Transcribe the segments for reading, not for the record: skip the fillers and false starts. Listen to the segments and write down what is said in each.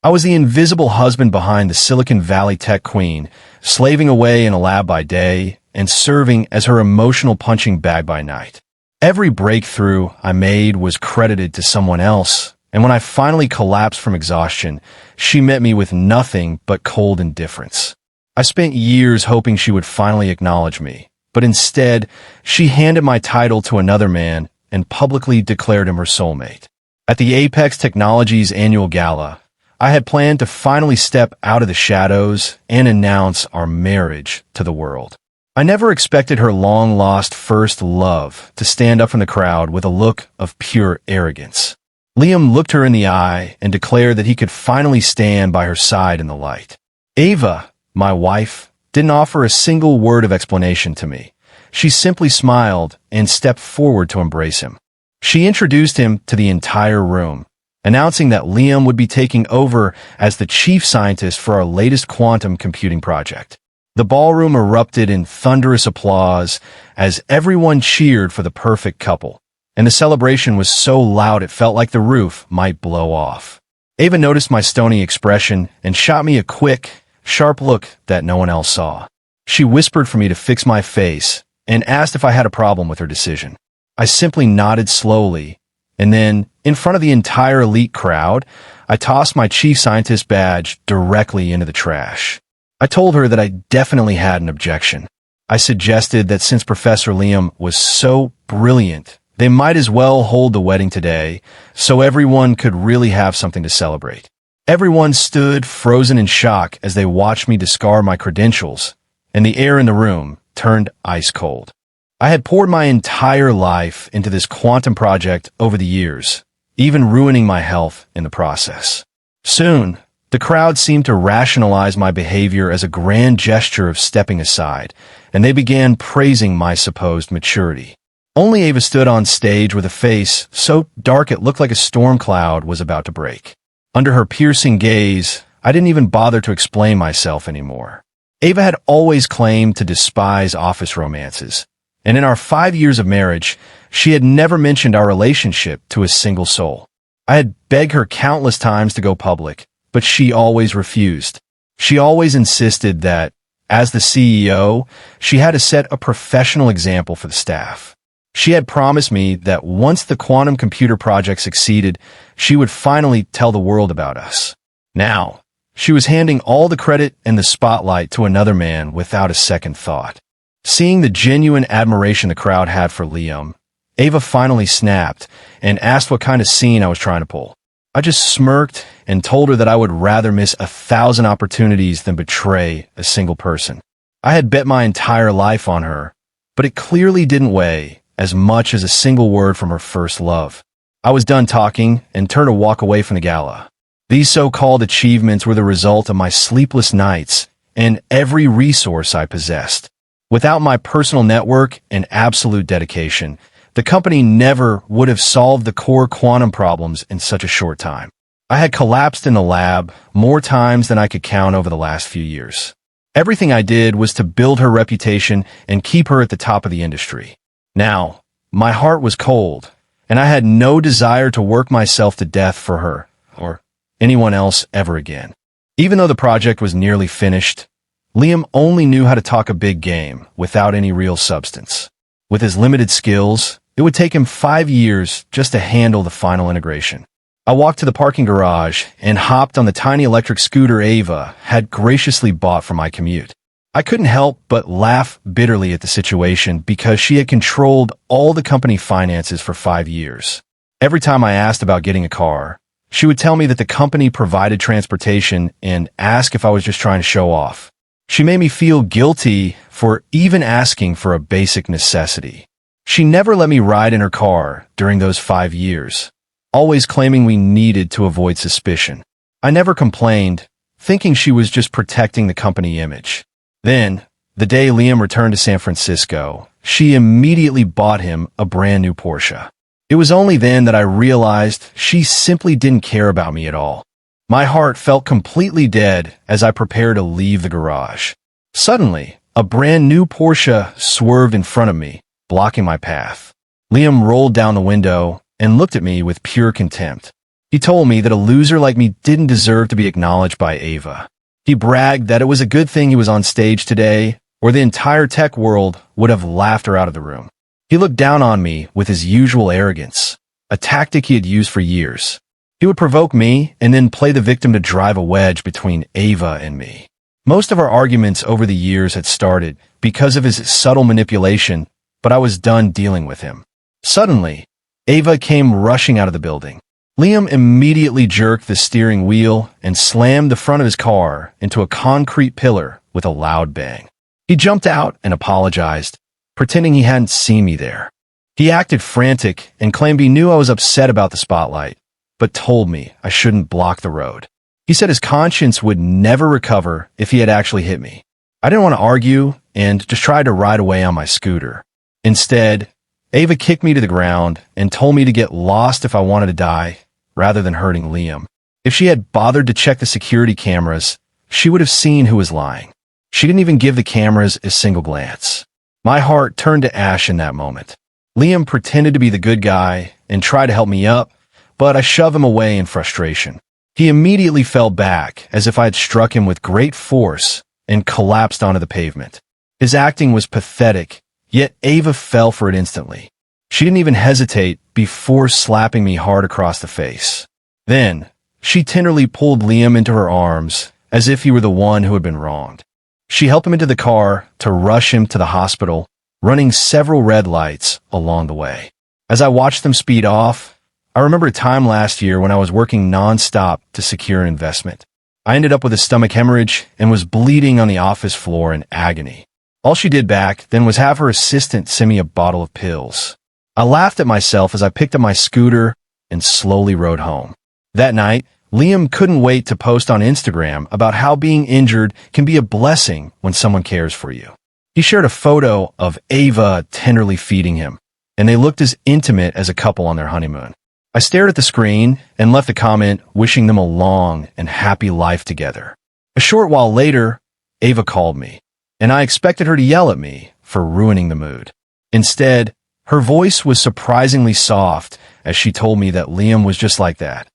I was the invisible husband behind the Silicon Valley tech queen, slaving away in a lab by day and serving as her emotional punching bag by night. Every breakthrough I made was credited to someone else, and when I finally collapsed from exhaustion, she met me with nothing but cold indifference. I spent years hoping she would finally acknowledge me, but instead, she handed my title to another man and publicly declared him her soulmate. At the Apex Technologies annual gala, I had planned to finally step out of the shadows and announce our marriage to the world. I never expected her long-lost first love to stand up from the crowd with a look of pure arrogance. Liam looked her in the eye and declared that he could finally stand by her side in the light. Ava, my wife, didn't offer a single word of explanation to me. She simply smiled and stepped forward to embrace him. She introduced him to the entire room, announcing that Liam would be taking over as the chief scientist for our latest quantum computing project. The ballroom erupted in thunderous applause as everyone cheered for the perfect couple, and the celebration was so loud it felt like the roof might blow off. Ava noticed my stony expression and shot me a quick, sharp look that no one else saw. She whispered for me to fix my face and asked if I had a problem with her decision. I simply nodded slowly, and then, in front of the entire elite crowd, I tossed my chief scientist badge directly into the trash. I told her that I definitely had an objection. I suggested that since Professor Liam was so brilliant, they might as well hold the wedding today so everyone could really have something to celebrate. Everyone stood frozen in shock as they watched me discard my credentials, and the air in the room turned ice cold. I had poured my entire life into this quantum project over the years, even ruining my health in the process. Soon, the crowd seemed to rationalize my behavior as a grand gesture of stepping aside, and they began praising my supposed maturity. Only Ava stood on stage with a face so dark it looked like a storm cloud was about to break. Under her piercing gaze, I didn't even bother to explain myself anymore. Ava had always claimed to despise office romances, and in our 5 years of marriage, she had never mentioned our relationship to a single soul. I had begged her countless times to go public, but she always refused. She always insisted that, as the CEO, she had to set a professional example for the staff. She had promised me that once the quantum computer project succeeded, she would finally tell the world about us. Now, she was handing all the credit and the spotlight to another man without a second thought. Seeing the genuine admiration the crowd had for Liam, Ava finally snapped and asked what kind of scene I was trying to pull. I just smirked and told her that I would rather miss 1,000 opportunities than betray a single person. I had bet my entire life on her, but it clearly didn't weigh as much as a single word from her first love. I was done talking and turned to walk away from the gala. These so-called achievements were the result of my sleepless nights and every resource I possessed. Without my personal network and absolute dedication, the company never would have solved the core quantum problems in such a short time. I had collapsed in the lab more times than I could count over the last few years. Everything I did was to build her reputation and keep her at the top of the industry. Now, my heart was cold, and I had no desire to work myself to death for her or anyone else ever again. Even though the project was nearly finished, Liam only knew how to talk a big game without any real substance. With his limited skills, it would take him 5 years just to handle the final integration. I walked to the parking garage and hopped on the tiny electric scooter Ava had graciously bought for my commute. I couldn't help but laugh bitterly at the situation because she had controlled all the company finances for 5 years. Every time I asked about getting a car, she would tell me that the company provided transportation and ask if I was just trying to show off. She made me feel guilty for even asking for a basic necessity. She never let me ride in her car during those 5 years, always claiming we needed to avoid suspicion. I never complained, thinking she was just protecting the company image. Then, the day Liam returned to San Francisco, she immediately bought him a brand new Porsche. It was only then that I realized she simply didn't care about me at all. My heart felt completely dead as I prepared to leave the garage. Suddenly, a brand new Porsche swerved in front of me, blocking my path. Liam rolled down the window and looked at me with pure contempt. He told me that a loser like me didn't deserve to be acknowledged by Ava. He bragged that it was a good thing he was on stage today, or the entire tech world would have laughed her out of the room. He looked down on me with his usual arrogance, a tactic he had used for years. He would provoke me and then play the victim to drive a wedge between Ava and me. Most of our arguments over the years had started because of his subtle manipulation, but I was done dealing with him. Suddenly, Ava came rushing out of the building. Liam immediately jerked the steering wheel and slammed the front of his car into a concrete pillar with a loud bang. He jumped out and apologized, pretending he hadn't seen me there. He acted frantic and claimed he knew I was upset about the spotlight, but told me I shouldn't block the road. He said his conscience would never recover if he had actually hit me. I didn't want to argue and just tried to ride away on my scooter. Instead, Ava kicked me to the ground and told me to get lost if I wanted to die, rather than hurting Liam. If she had bothered to check the security cameras, she would have seen who was lying. She didn't even give the cameras a single glance. My heart turned to ash in that moment. Liam pretended to be the good guy and tried to help me up, but I shoved him away in frustration. He immediately fell back as if I had struck him with great force and collapsed onto the pavement. His acting was pathetic, yet Ava fell for it instantly. She didn't even hesitate before slapping me hard across the face. Then, she tenderly pulled Liam into her arms as if he were the one who had been wronged. She helped him into the car to rush him to the hospital, running several red lights along the way. As I watched them speed off, I remember a time last year when I was working non-stop to secure an investment. I ended up with a stomach hemorrhage and was bleeding on the office floor in agony. All she did back then was have her assistant send me a bottle of pills. I laughed at myself as I picked up my scooter and slowly rode home. That night, Liam couldn't wait to post on Instagram about how being injured can be a blessing when someone cares for you. He shared a photo of Ava tenderly feeding him, and they looked as intimate as a couple on their honeymoon. I stared at the screen and left a comment wishing them a long and happy life together. A short while later, Ava called me, and I expected her to yell at me for ruining the mood. Instead, her voice was surprisingly soft as she told me that Liam was just like that.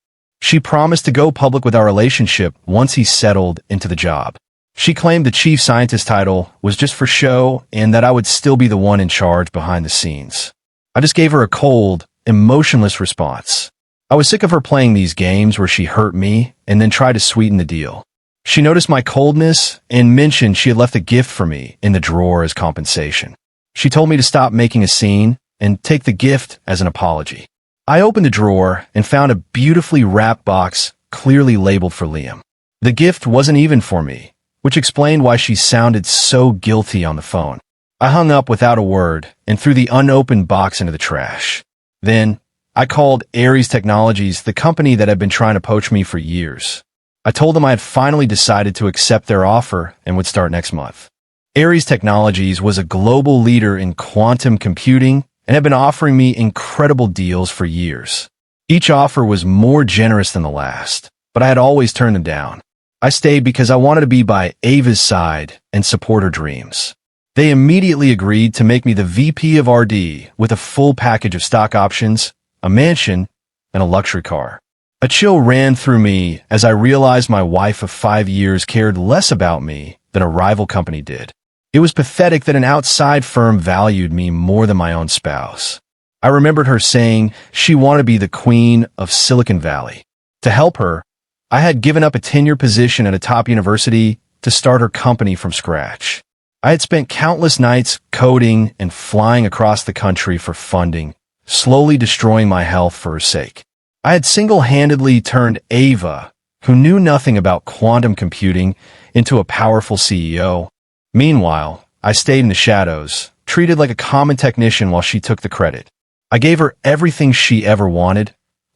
She promised to go public with our relationship once he settled into the job. She claimed the chief scientist title was just for show and that I would still be the one in charge behind the scenes. I just gave her a cold, emotionless response. I was sick of her playing these games where she hurt me and then tried to sweeten the deal. She noticed my coldness and mentioned she had left a gift for me in the drawer as compensation. She told me to stop making a scene and take the gift as an apology. I opened the drawer and found a beautifully wrapped box clearly labeled for Liam. The gift wasn't even for me, which explained why she sounded so guilty on the phone. I hung up without a word and threw the unopened box into the trash. Then, I called Ares Technologies, the company that had been trying to poach me for years. I told them I had finally decided to accept their offer and would start next month. Ares Technologies was a global leader in quantum computing and had been offering me incredible deals for years. Each offer was more generous than the last, but I had always turned them down. I stayed because I wanted to be by Ava's side and support her dreams. They immediately agreed to make me the VP of RD with a full package of stock options, a mansion, and a luxury car. A chill ran through me as I realized my wife of 5 years cared less about me than a rival company did. It was pathetic that an outside firm valued me more than my own spouse. I remembered her saying she wanted to be the queen of Silicon Valley. To help her, I had given up a tenure position at a top university to start her company from scratch. I had spent countless nights coding and flying across the country for funding, slowly destroying my health for her sake. I had single-handedly turned Ava, who knew nothing about quantum computing, into a powerful CEO. Meanwhile, I stayed in the shadows, treated like a common technician while she took the credit. I gave her everything she ever wanted,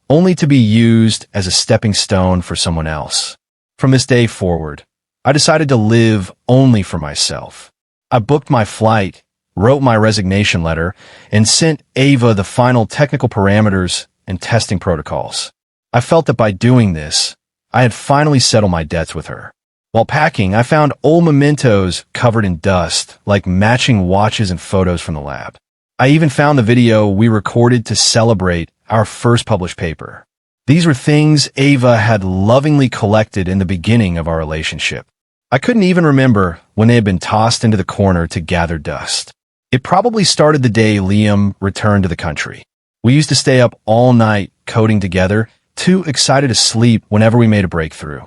only to be used as a stepping stone for someone else. From this day forward, I decided to live only for myself. I booked my flight, wrote my resignation letter, and sent Ava the final technical parameters and testing protocols. I felt that by doing this, I had finally settled my debts with her. While packing, I found old mementos covered in dust, like matching watches and photos from the lab. I even found the video we recorded to celebrate our first published paper. These were things Ava had lovingly collected in the beginning of our relationship. I couldn't even remember when they had been tossed into the corner to gather dust. It probably started the day Liam returned to the country. We used to stay up all night coding together, too excited to sleep whenever we made a breakthrough.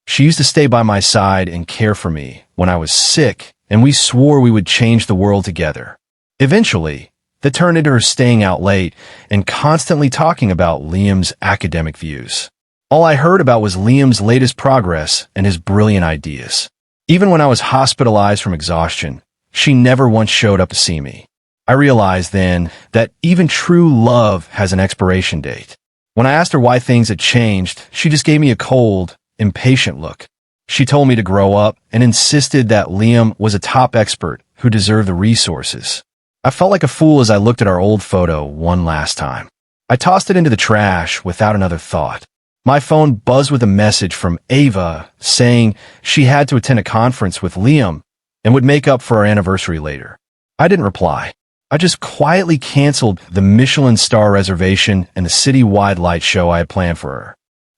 She used to stay by my side and care for me when I was sick, and we swore we would change the world together. Eventually, that turned into her staying out late and constantly talking about Liam's academic views. All I heard about was Liam's latest progress and his brilliant ideas. Even when I was hospitalized from exhaustion, she never once showed up to see me. I realized then that even true love has an expiration date. When I asked her why things had changed, she just gave me a cold, impatient look. She told me to grow up and insisted that Liam was a top expert who deserved the resources. I felt like a fool as I looked at our old photo one last time. I tossed it into the trash without another thought. My phone buzzed with a message from Ava saying she had to attend a conference with Liam and would make up for our anniversary later. I didn't reply. I just quietly canceled the Michelin star reservation and the city-wide light show I had planned for her.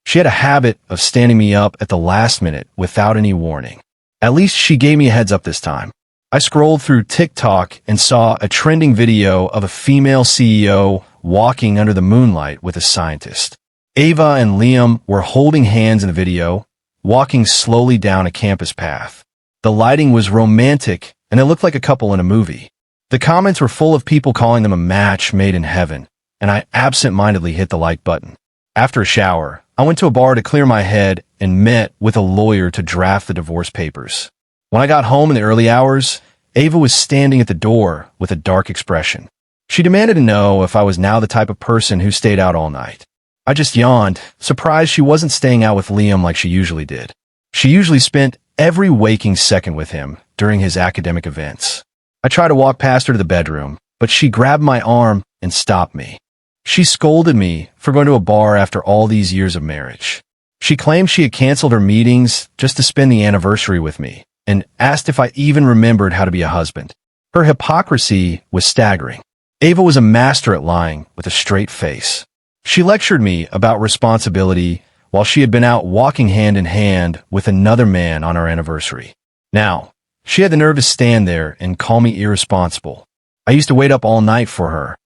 She had a habit of standing me up at the last minute without any warning. At least she gave me a heads up this time. I scrolled through TikTok and saw a trending video of a female CEO walking under the moonlight with a scientist. Ava and Liam were holding hands in the video, walking slowly down a campus path. The lighting was romantic, and it looked like a couple in a movie. The comments were full of people calling them a match made in heaven, and I absent-mindedly hit the like button. After a shower, I went to a bar to clear my head and met with a lawyer to draft the divorce papers. When I got home in the early hours, Ava was standing at the door with a dark expression. She demanded to know if I was now the type of person who stayed out all night. I just yawned, surprised she wasn't staying out with Liam like she usually did. She usually spent every waking second with him during his academic events. I tried to walk past her to the bedroom, but she grabbed my arm and stopped me. She scolded me for going to a bar after all these years of marriage. She claimed she had canceled her meetings just to spend the anniversary with me, and asked if I even remembered how to be a husband. Her hypocrisy was staggering. Ava was a master at lying with a straight face. She lectured me about responsibility while she had been out walking hand in hand with another man on our anniversary. Now, she had the nerve to stand there and call me irresponsible. I used to wait up all night for her,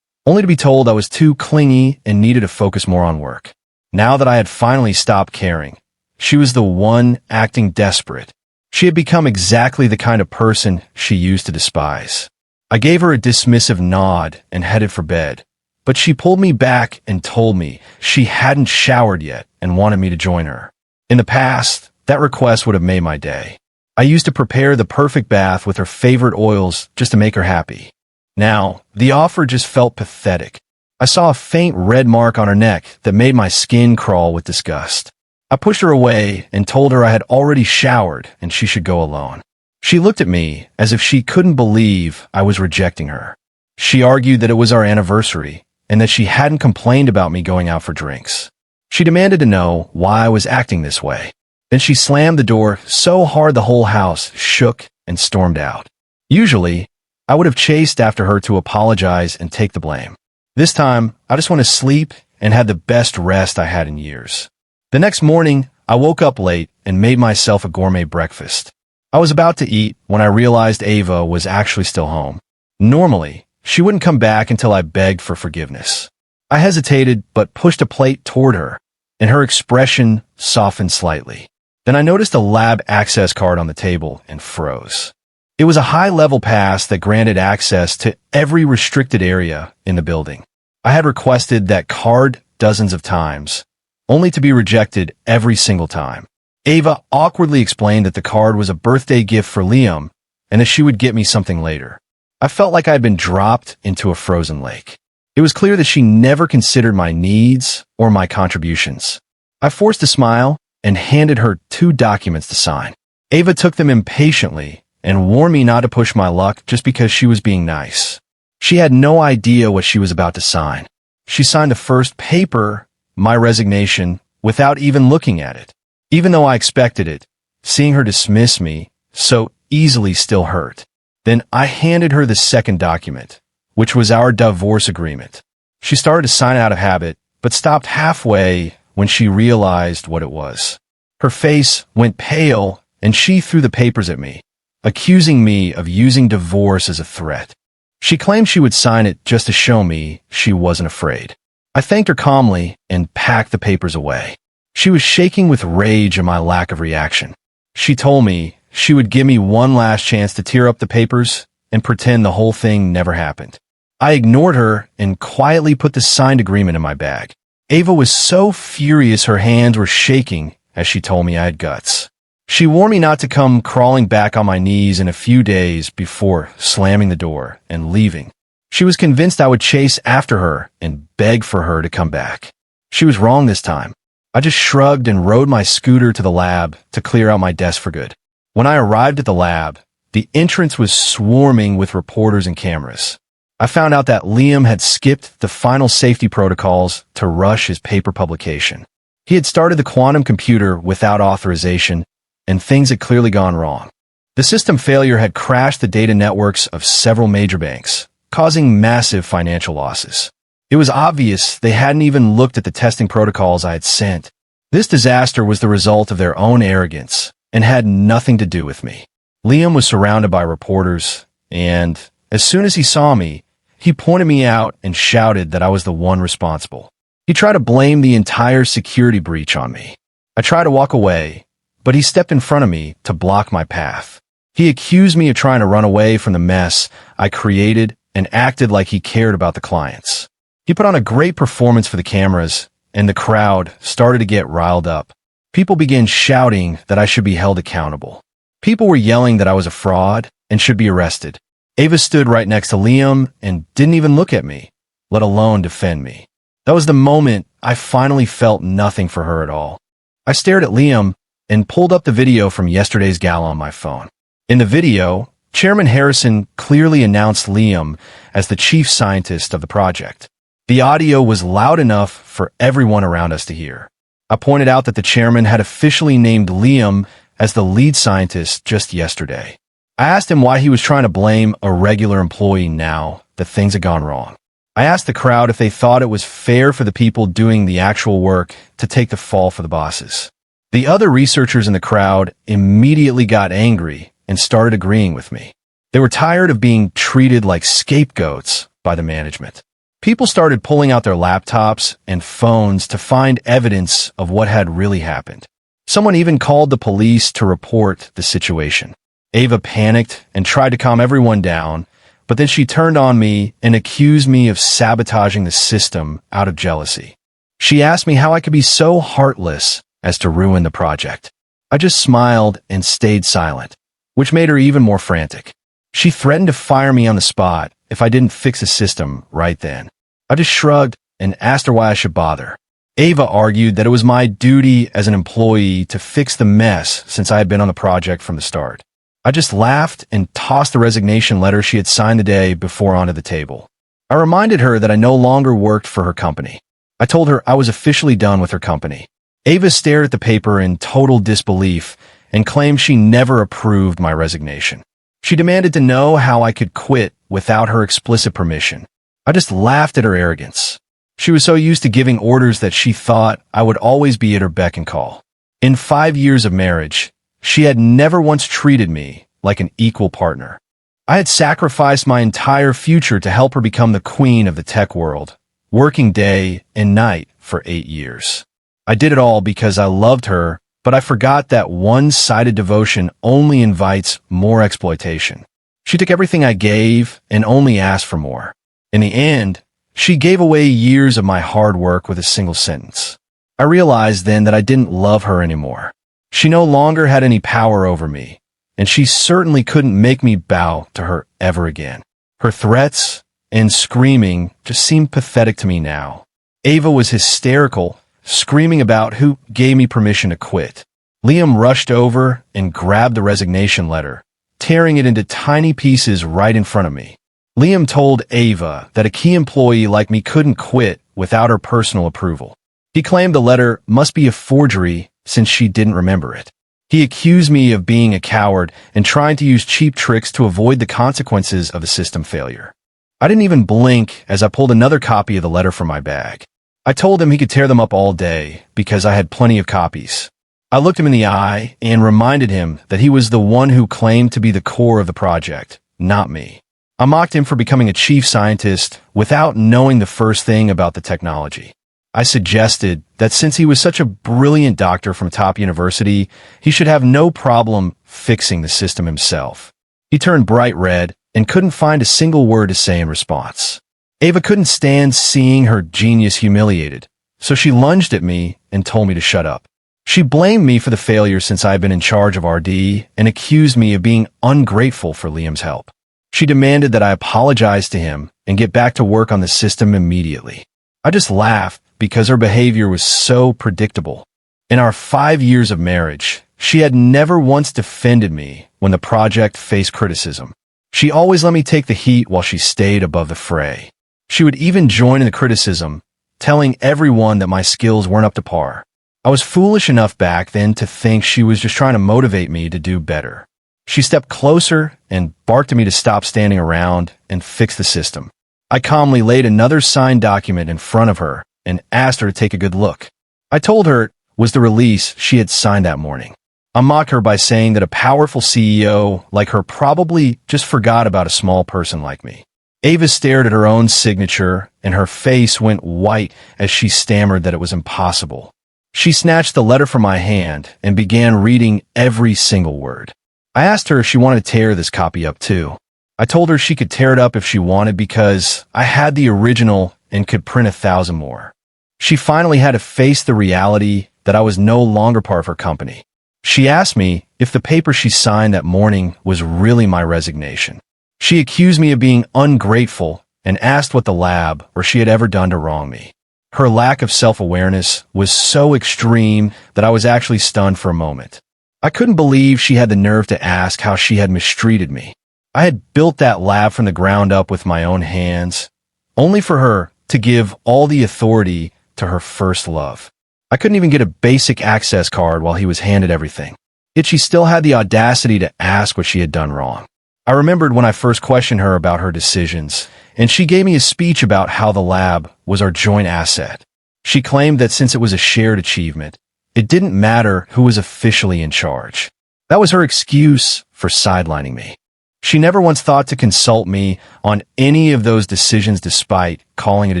only to be told I was too clingy and needed to focus more on work. Now that I had finally stopped caring, she was the one acting desperate. She had become exactly the kind of person she used to despise. I gave her a dismissive nod and headed for bed, but she pulled me back and told me she hadn't showered yet and wanted me to join her. In the past, that request would have made my day. I used to prepare the perfect bath with her favorite oils just to make her happy. Now, the offer just felt pathetic. I saw a faint red mark on her neck that made my skin crawl with disgust. I pushed her away and told her I had already showered and she should go alone. She looked at me as if she couldn't believe I was rejecting her. She argued that it was our anniversary and that she hadn't complained about me going out for drinks. She demanded to know why I was acting this way. Then she slammed the door so hard the whole house shook and stormed out. Usually, I would have chased after her to apologize and take the blame. This time, I just went to sleep and had the best rest I had in years. The next morning, I woke up late and made myself a gourmet breakfast. I was about to eat when I realized Ava was actually still home. Normally, she wouldn't come back until I begged for forgiveness. I hesitated but pushed a plate toward her, and her expression softened slightly. Then I noticed a lab access card on the table and froze. It was a high-level pass that granted access to every restricted area in the building. I had requested that card dozens of times, only to be rejected every single time. Ava awkwardly explained that the card was a birthday gift for Liam and that she would get me something later. I felt like I had been dropped into a frozen lake. It was clear that she never considered my needs or my contributions. I forced a smile and handed her 2 documents to sign. Ava took them impatiently and warned me not to push my luck just because she was being nice. She had no idea what she was about to sign. She signed the first paper, my resignation, without even looking at it. Even though I expected it, seeing her dismiss me so easily still hurt. Then I handed her the second document, which was our divorce agreement. She started to sign out of habit, but stopped halfway when she realized what it was. Her face went pale, and she threw the papers at me, accusing me of using divorce as a threat. She claimed she would sign it just to show me she wasn't afraid. I thanked her calmly and packed the papers away. She was shaking with rage at my lack of reaction. She told me she would give me one last chance to tear up the papers and pretend the whole thing never happened. I ignored her and quietly put the signed agreement in my bag. Ava was so furious her hands were shaking as she told me I had guts. She warned me not to come crawling back on my knees in a few days before slamming the door and leaving. She was convinced I would chase after her and beg for her to come back. She was wrong this time. I just shrugged and rode my scooter to the lab to clear out my desk for good. When I arrived at the lab, the entrance was swarming with reporters and cameras. I found out that Liam had skipped the final safety protocols to rush his paper publication. He had started the quantum computer without authorization, and things had clearly gone wrong. The system failure had crashed the data networks of several major banks, causing massive financial losses. It was obvious they hadn't even looked at the testing protocols I had sent. This disaster was the result of their own arrogance and had nothing to do with me. Liam was surrounded by reporters, and as soon as he saw me, he pointed me out and shouted that I was the one responsible. He tried to blame the entire security breach on me. I tried to walk away, but he stepped in front of me to block my path. He accused me of trying to run away from the mess I created and acted like he cared about the clients. He put on a great performance for the cameras, and the crowd started to get riled up. People began shouting that I should be held accountable. People were yelling that I was a fraud and should be arrested. Ava stood right next to Liam and didn't even look at me, let alone defend me. That was the moment I finally felt nothing for her at all. I stared at Liam and pulled up the video from yesterday's gala on my phone. In the video, Chairman Harrison clearly announced Liam as the chief scientist of the project. The audio was loud enough for everyone around us to hear. I pointed out that the chairman had officially named Liam as the lead scientist just yesterday. I asked him why he was trying to blame a regular employee now that things had gone wrong. I asked the crowd if they thought it was fair for the people doing the actual work to take the fall for the bosses. The other researchers in the crowd immediately got angry and started agreeing with me. They were tired of being treated like scapegoats by the management. People started pulling out their laptops and phones to find evidence of what had really happened. Someone even called the police to report the situation. Ava panicked and tried to calm everyone down, but then she turned on me and accused me of sabotaging the system out of jealousy. She asked me how I could be so heartless as to ruin the project. I just smiled and stayed silent, which made her even more frantic. She threatened to fire me on the spot if I didn't fix the system right then. I just shrugged and asked her why I should bother. Ava argued that it was my duty as an employee to fix the mess since I had been on the project from the start. I just laughed and tossed the resignation letter she had signed the day before onto the table. I reminded her that I no longer worked for her company. I told her I was officially done with her company. Ava stared at the paper in total disbelief and claimed she never approved my resignation. She demanded to know how I could quit without her explicit permission. I just laughed at her arrogance. She was so used to giving orders that she thought I would always be at her beck and call. In 5 years of marriage, she had never once treated me like an equal partner. I had sacrificed my entire future to help her become the queen of the tech world, working day and night for 8 years. I did it all because I loved her, but I forgot that one-sided devotion only invites more exploitation. She took everything I gave and only asked for more. In the end, she gave away years of my hard work with a single sentence. I realized then that I didn't love her anymore. She no longer had any power over me, and she certainly couldn't make me bow to her ever again. Her threats and screaming just seemed pathetic to me now. Ava was hysterical, screaming about who gave me permission to quit. Liam rushed over and grabbed the resignation letter, tearing it into tiny pieces right in front of me. Liam told Ava that a key employee like me couldn't quit without her personal approval. He claimed the letter must be a forgery since she didn't remember it. He accused me of being a coward and trying to use cheap tricks to avoid the consequences of the system failure. I didn't even blink as I pulled another copy of the letter from my bag. I told him he could tear them up all day because I had plenty of copies. I looked him in the eye and reminded him that he was the one who claimed to be the core of the project, not me. I mocked him for becoming a chief scientist without knowing the first thing about the technology. I suggested that since he was such a brilliant doctor from top university, he should have no problem fixing the system himself. He turned bright red and couldn't find a single word to say in response. Ava couldn't stand seeing her genius humiliated, so she lunged at me and told me to shut up. She blamed me for the failure since I had been in charge of RD and accused me of being ungrateful for Liam's help. She demanded that I apologize to him and get back to work on the system immediately. I just laughed because her behavior was so predictable. In our 5 years of marriage, she had never once defended me when the project faced criticism. She always let me take the heat while she stayed above the fray. She would even join in the criticism, telling everyone that my skills weren't up to par. I was foolish enough back then to think she was just trying to motivate me to do better. She stepped closer and barked at me to stop standing around and fix the system. I calmly laid another signed document in front of her and asked her to take a good look. I told her it was the release she had signed that morning. I mocked her by saying that a powerful CEO like her probably just forgot about a small person like me. Ava stared at her own signature, and her face went white as she stammered that it was impossible. She snatched the letter from my hand and began reading every single word. I asked her if she wanted to tear this copy up too. I told her she could tear it up if she wanted because I had the original and could print 1,000 more. She finally had to face the reality that I was no longer part of her company. She asked me if the paper she signed that morning was really my resignation. She accused me of being ungrateful and asked what the lab or she had ever done to wrong me. Her lack of self-awareness was so extreme that I was actually stunned for a moment. I couldn't believe she had the nerve to ask how she had mistreated me. I had built that lab from the ground up with my own hands, only for her to give all the authority to her first love. I couldn't even get a basic access card while he was handed everything. Yet she still had the audacity to ask what she had done wrong. I remembered when I first questioned her about her decisions, and she gave me a speech about how the lab was our joint asset. She claimed that since it was a shared achievement, it didn't matter who was officially in charge. That was her excuse for sidelining me. She never once thought to consult me on any of those decisions despite calling it a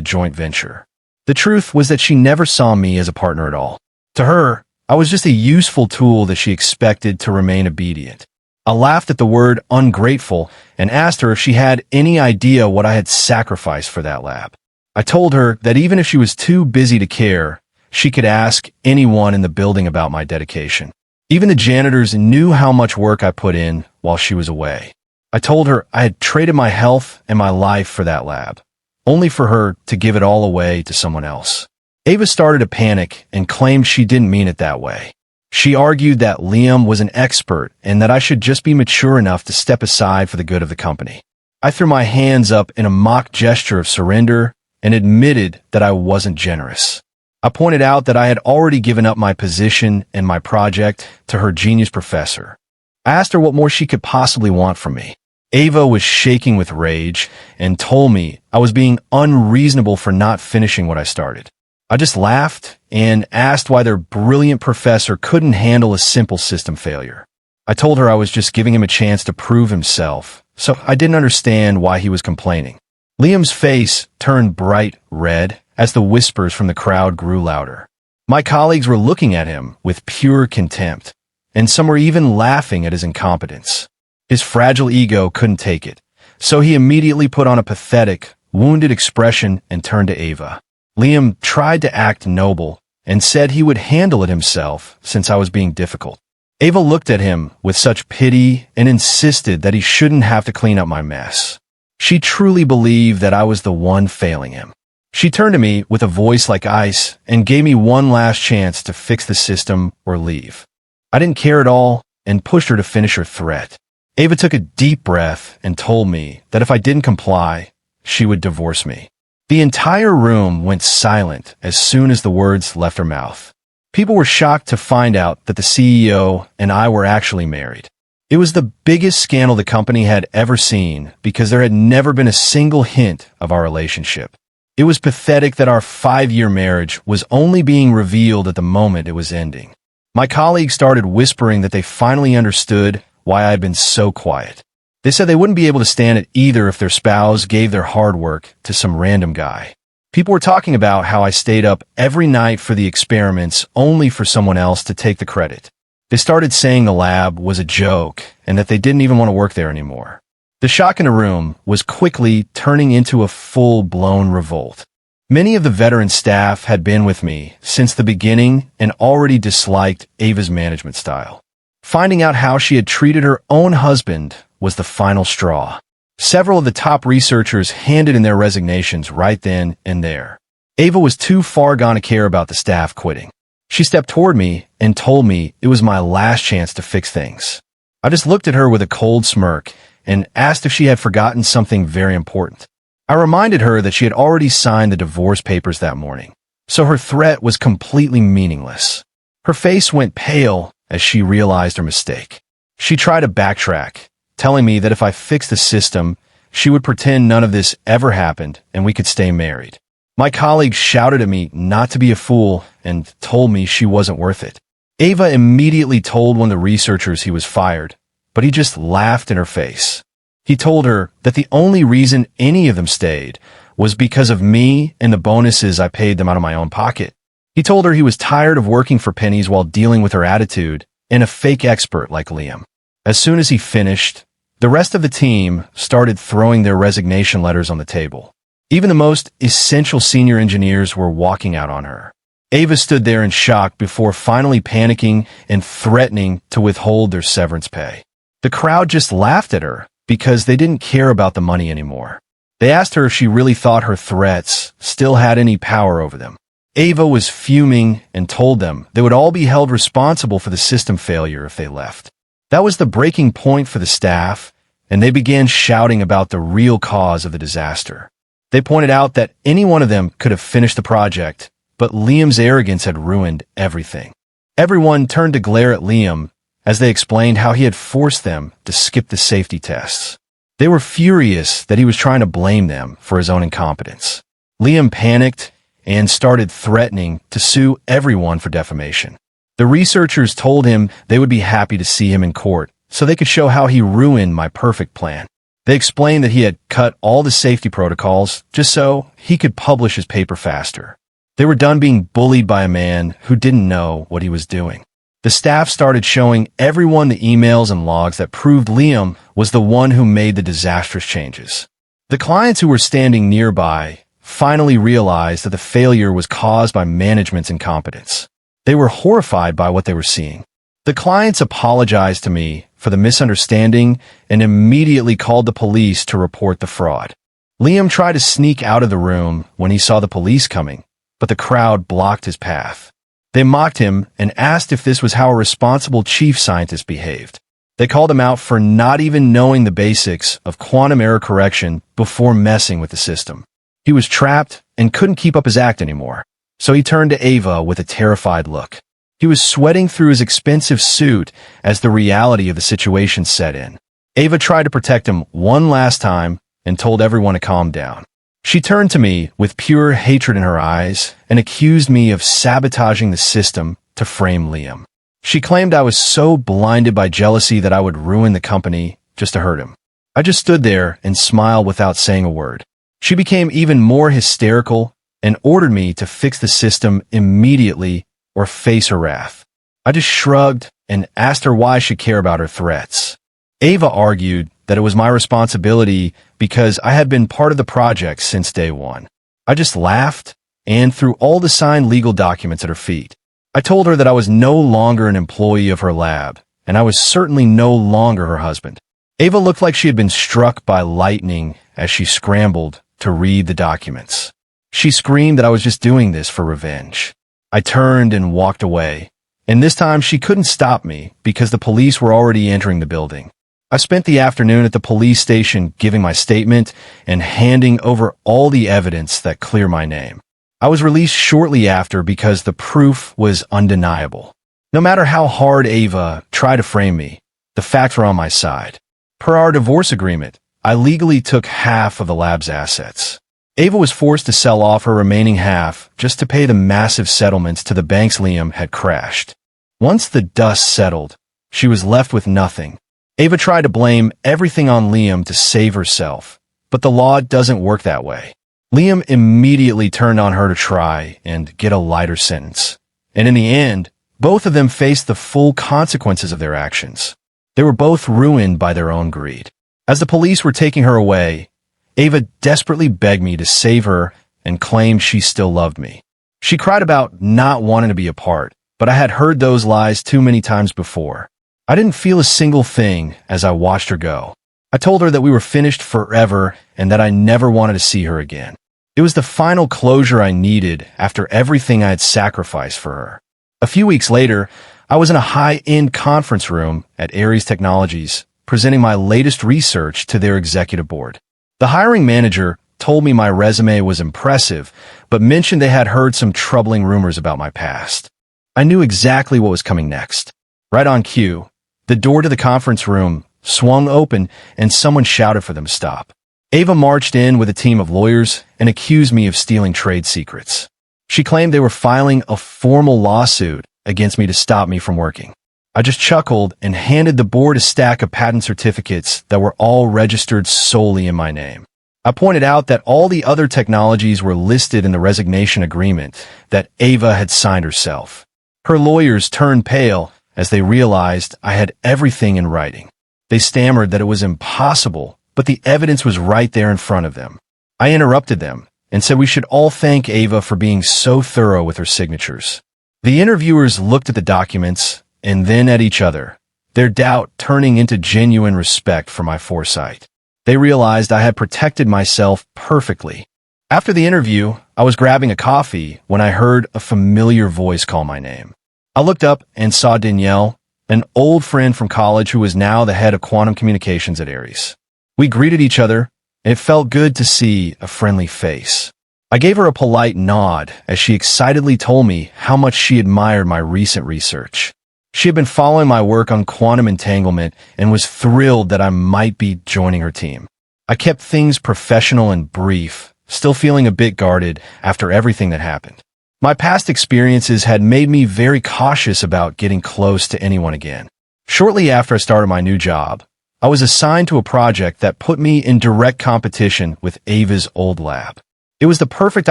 joint venture. The truth was that she never saw me as a partner at all. To her, I was just a useful tool that she expected to remain obedient. I laughed at the word ungrateful and asked her if she had any idea what I had sacrificed for that lab. I told her that even if she was too busy to care, she could ask anyone in the building about my dedication. Even the janitors knew how much work I put in while she was away. I told her I had traded my health and my life for that lab, only for her to give it all away to someone else. Ava started to panic and claimed she didn't mean it that way. She argued that Liam was an expert and that I should just be mature enough to step aside for the good of the company. I threw my hands up in a mock gesture of surrender and admitted that I wasn't generous. I pointed out that I had already given up my position and my project to her genius professor. I asked her what more she could possibly want from me. Ava was shaking with rage and told me I was being unreasonable for not finishing what I started. I just laughed and asked why their brilliant professor couldn't handle a simple system failure. I told her I was just giving him a chance to prove himself, so I didn't understand why he was complaining. Liam's face turned bright red as the whispers from the crowd grew louder. My colleagues were looking at him with pure contempt, and some were even laughing at his incompetence. His fragile ego couldn't take it, so he immediately put on a pathetic, wounded expression and turned to Ava. Liam tried to act noble and said he would handle it himself since I was being difficult. Ava looked at him with such pity and insisted that he shouldn't have to clean up my mess. She truly believed that I was the one failing him. She turned to me with a voice like ice and gave me one last chance to fix the system or leave. I didn't care at all and pushed her to finish her threat. Ava took a deep breath and told me that if I didn't comply, she would divorce me. The entire room went silent as soon as the words left her mouth. People were shocked to find out that the CEO and I were actually married. It was the biggest scandal the company had ever seen because there had never been a single hint of our relationship. It was pathetic that our 5-year marriage was only being revealed at the moment it was ending. My colleagues started whispering that they finally understood why I had been so quiet. They said they wouldn't be able to stand it either if their spouse gave their hard work to some random guy. People were talking about how I stayed up every night for the experiments only for someone else to take the credit. They started saying the lab was a joke and that they didn't even want to work there anymore. The shock in the room was quickly turning into a full-blown revolt. Many of the veteran staff had been with me since the beginning and already disliked Ava's management style. Finding out how she had treated her own husband was the final straw. Several of the top researchers handed in their resignations right then and there. Ava was too far gone to care about the staff quitting. She stepped toward me and told me it was my last chance to fix things. I just looked at her with a cold smirk and asked if she had forgotten something very important. I reminded her that she had already signed the divorce papers that morning, so her threat was completely meaningless. Her face went pale as she realized her mistake. She tried to backtrack, telling me that if I fixed the system, she would pretend none of this ever happened and we could stay married. My colleagues shouted at me not to be a fool and told me she wasn't worth it. Ava immediately told one of the researchers he was fired, but he just laughed in her face. He told her that the only reason any of them stayed was because of me and the bonuses I paid them out of my own pocket. He told her he was tired of working for pennies while dealing with her attitude and a fake expert like Liam. As soon as he finished, the rest of the team started throwing their resignation letters on the table. Even the most essential senior engineers were walking out on her. Ava stood there in shock before finally panicking and threatening to withhold their severance pay. The crowd just laughed at her because they didn't care about the money anymore. They asked her if she really thought her threats still had any power over them. Ava was fuming and told them they would all be held responsible for the system failure if they left. That was the breaking point for the staff, and they began shouting about the real cause of the disaster. They pointed out that any one of them could have finished the project, but Liam's arrogance had ruined everything. Everyone turned to glare at Liam as they explained how he had forced them to skip the safety tests. They were furious that he was trying to blame them for his own incompetence. Liam panicked and started threatening to sue everyone for defamation. The researchers told him they would be happy to see him in court so they could show how he ruined my perfect plan. They explained that he had cut all the safety protocols just so he could publish his paper faster. They were done being bullied by a man who didn't know what he was doing. The staff started showing everyone the emails and logs that proved Liam was the one who made the disastrous changes. The clients who were standing nearby finally realized that the failure was caused by management's incompetence. They were horrified by what they were seeing. The clients apologized to me for the misunderstanding and immediately called the police to report the fraud. Liam tried to sneak out of the room when he saw the police coming, but the crowd blocked his path. They mocked him and asked if this was how a responsible chief scientist behaved. They called him out for not even knowing the basics of quantum error correction before messing with the system. He was trapped and couldn't keep up his act anymore, so he turned to Ava with a terrified look. He was sweating through his expensive suit as the reality of the situation set in. Ava tried to protect him one last time and told everyone to calm down. She turned to me with pure hatred in her eyes and accused me of sabotaging the system to frame Liam. She claimed I was so blinded by jealousy that I would ruin the company just to hurt him. I just stood there and smiled without saying a word. She became even more hysterical and ordered me to fix the system immediately or face her wrath. I just shrugged and asked her why I should care about her threats. Ava argued that it was my responsibility because I had been part of the project since day one. I just laughed and threw all the signed legal documents at her feet. I told her that I was no longer an employee of her lab, and I was certainly no longer her husband. Ava looked like she had been struck by lightning as she scrambled to read the documents. She screamed that I was just doing this for revenge. I turned and walked away, and this time she couldn't stop me because the police were already entering the building. I spent the afternoon at the police station giving my statement and handing over all the evidence that clear my name. I was released shortly after because the proof was undeniable. No matter how hard Ava tried to frame me, the facts were on my side. Per our divorce agreement, I legally took half of the lab's assets. Ava was forced to sell off her remaining half just to pay the massive settlements to the banks Liam had crashed. Once the dust settled, she was left with nothing. Ava tried to blame everything on Liam to save herself, but the law doesn't work that way. Liam immediately turned on her to try and get a lighter sentence. And in the end, both of them faced the full consequences of their actions. They were both ruined by their own greed. As the police were taking her away, Ava desperately begged me to save her and claimed she still loved me. She cried about not wanting to be apart, but I had heard those lies too many times before. I didn't feel a single thing as I watched her go. I told her that we were finished forever and that I never wanted to see her again. It was the final closure I needed after everything I had sacrificed for her. A few weeks later, I was in a high-end conference room at Ares Technologies, presenting my latest research to their executive board. The hiring manager told me my resume was impressive, but mentioned they had heard some troubling rumors about my past. I knew exactly what was coming next. Right on cue, the door to the conference room swung open and someone shouted for them to stop. Ava marched in with a team of lawyers and accused me of stealing trade secrets. She claimed they were filing a formal lawsuit against me to stop me from working. I just chuckled and handed the board a stack of patent certificates that were all registered solely in my name. I pointed out that all the other technologies were listed in the resignation agreement that Ava had signed herself. Her lawyers turned pale as they realized I had everything in writing. They stammered that it was impossible, but the evidence was right there in front of them. I interrupted them and said we should all thank Ava for being so thorough with her signatures. The interviewers looked at the documents and then at each other, their doubt turning into genuine respect for my foresight. They realized I had protected myself perfectly. After the interview, I was grabbing a coffee when I heard a familiar voice call my name. I looked up and saw Danielle, an old friend from college who was now the head of quantum communications at Ares. We greeted each other, and it felt good to see a friendly face. I gave her a polite nod as she excitedly told me how much she admired my recent research. She had been following my work on quantum entanglement and was thrilled that I might be joining her team. I kept things professional and brief, still feeling a bit guarded after everything that happened. My past experiences had made me very cautious about getting close to anyone again. Shortly after I started my new job, I was assigned to a project that put me in direct competition with Ava's old lab. It was the perfect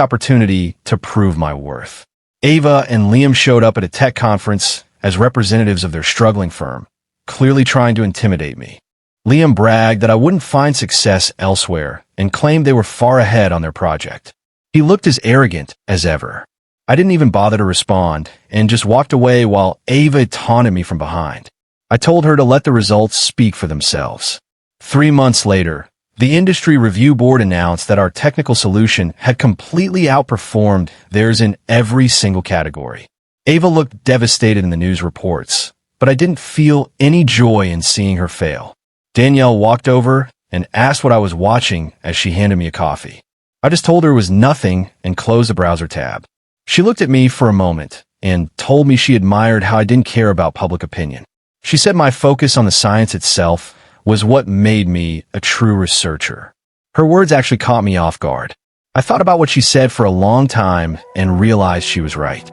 opportunity to prove my worth. Ava and Liam showed up at a tech conference as representatives of their struggling firm, clearly trying to intimidate me. Liam bragged that I wouldn't find success elsewhere and claimed they were far ahead on their project. He looked as arrogant as ever. I didn't even bother to respond and just walked away while Ava taunted me from behind. I told her to let the results speak for themselves. 3 months later, the industry review board announced that our technical solution had completely outperformed theirs in every single category. Ava looked devastated in the news reports, but I didn't feel any joy in seeing her fail. Danielle walked over and asked what I was watching as she handed me a coffee. I just told her it was nothing and closed the browser tab. She looked at me for a moment and told me she admired how I didn't care about public opinion. She said my focus on the science itself was what made me a true researcher. Her words actually caught me off guard. I thought about what she said for a long time and realized she was right.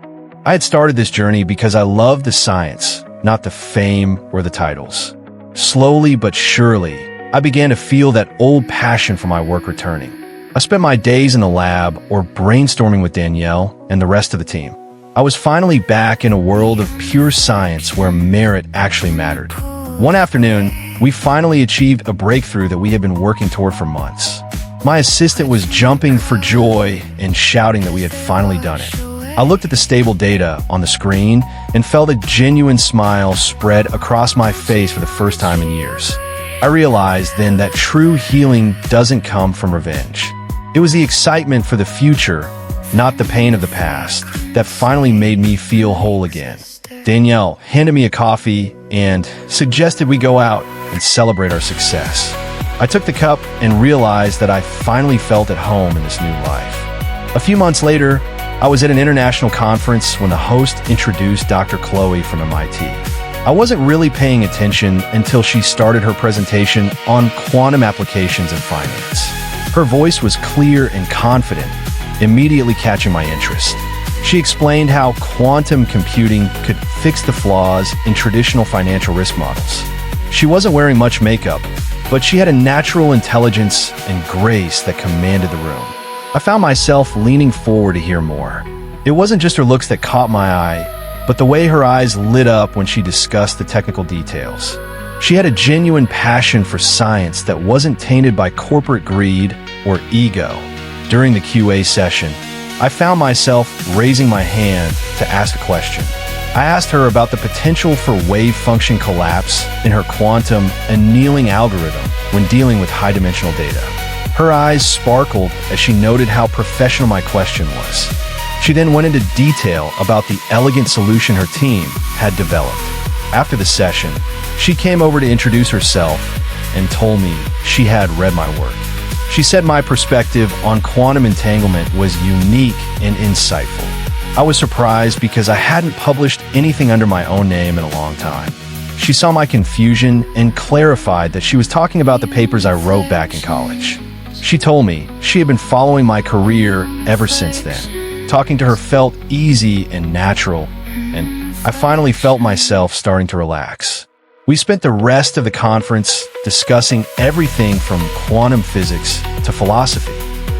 I had started this journey because I loved the science, not the fame or the titles. Slowly but surely, I began to feel that old passion for my work returning. I spent my days in the lab or brainstorming with Danielle and the rest of the team. I was finally back in a world of pure science where merit actually mattered. One afternoon, we finally achieved a breakthrough that we had been working toward for months. My assistant was jumping for joy and shouting that we had finally done it. I looked at the stable data on the screen and felt a genuine smile spread across my face for the first time in years. I realized then that true healing doesn't come from revenge. It was the excitement for the future, not the pain of the past, that finally made me feel whole again. Danielle handed me a coffee and suggested we go out and celebrate our success. I took the cup and realized that I finally felt at home in this new life. A few months later, I was at an international conference when the host introduced Dr. Chloe from MIT. I wasn't really paying attention until she started her presentation on quantum applications in finance. Her voice was clear and confident, immediately catching my interest. She explained how quantum computing could fix the flaws in traditional financial risk models. She wasn't wearing much makeup, but she had a natural intelligence and grace that commanded the room. I found myself leaning forward to hear more. It wasn't just her looks that caught my eye, but the way her eyes lit up when she discussed the technical details. She had a genuine passion for science that wasn't tainted by corporate greed or ego. During the QA session, I found myself raising my hand to ask a question. I asked her about the potential for wave function collapse in her quantum annealing algorithm when dealing with high-dimensional data. Her eyes sparkled as she noted how professional my question was. She then went into detail about the elegant solution her team had developed. After the session, she came over to introduce herself and told me she had read my work. She said my perspective on quantum entanglement was unique and insightful. I was surprised because I hadn't published anything under my own name in a long time. She saw my confusion and clarified that she was talking about the papers I wrote back in college. She told me she had been following my career ever since then. Talking to her felt easy and natural, and I finally felt myself starting to relax. We spent the rest of the conference discussing everything from quantum physics to philosophy.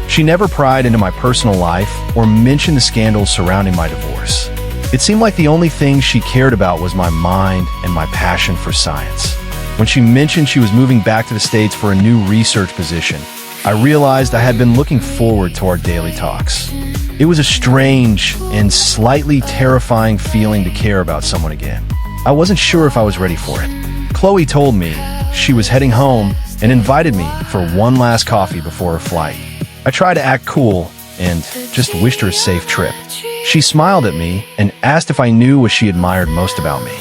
She never pried into my personal life or mentioned the scandals surrounding my divorce. It seemed like the only thing she cared about was my mind and my passion for science. When she mentioned she was moving back to the States for a new research position, I realized I had been looking forward to our daily talks. It was a strange and slightly terrifying feeling to care about someone again. I wasn't sure if I was ready for it. Chloe told me she was heading home and invited me for one last coffee before her flight. I tried to act cool and just wished her a safe trip. She smiled at me and asked if I knew what she admired most about me.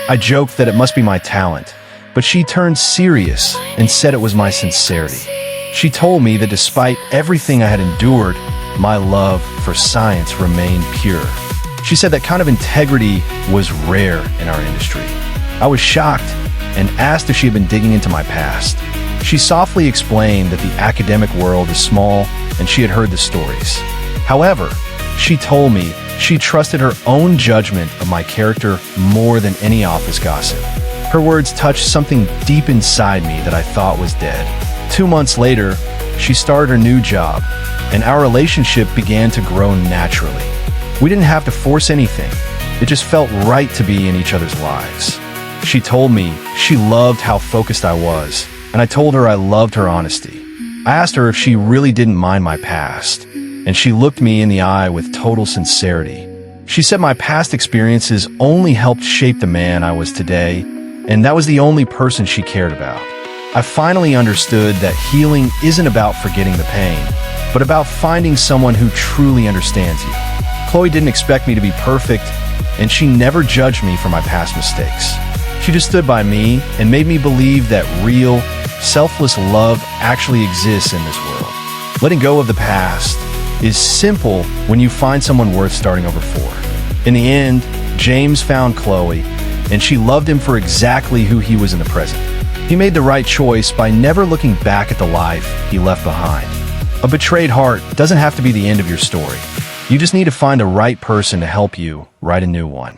I joked that it must be my talent, but she turned serious and said it was my sincerity. She told me that despite everything I had endured, my love for science remained pure. She said that kind of integrity was rare in our industry. I was shocked and asked if she had been digging into my past. She softly explained that the academic world is small and she had heard the stories. However, she told me she trusted her own judgment of my character more than any office gossip. Her words touched something deep inside me that I thought was dead. 2 months later, she started her new job, and our relationship began to grow naturally. We didn't have to force anything. It just felt right to be in each other's lives. She told me she loved how focused I was, and I told her I loved her honesty. I asked her if she really didn't mind my past, and she looked me in the eye with total sincerity. She said my past experiences only helped shape the man I was today, and that was the only person she cared about. I finally understood that healing isn't about forgetting the pain, but about finding someone who truly understands you. Chloe didn't expect me to be perfect, and she never judged me for my past mistakes. She just stood by me and made me believe that real, selfless love actually exists in this world. Letting go of the past is simple when you find someone worth starting over for. In the end, James found Chloe, and she loved him for exactly who he was in the present. He made the right choice by never looking back at the life he left behind. A betrayed heart doesn't have to be the end of your story. You just need to find the right person to help you write a new one.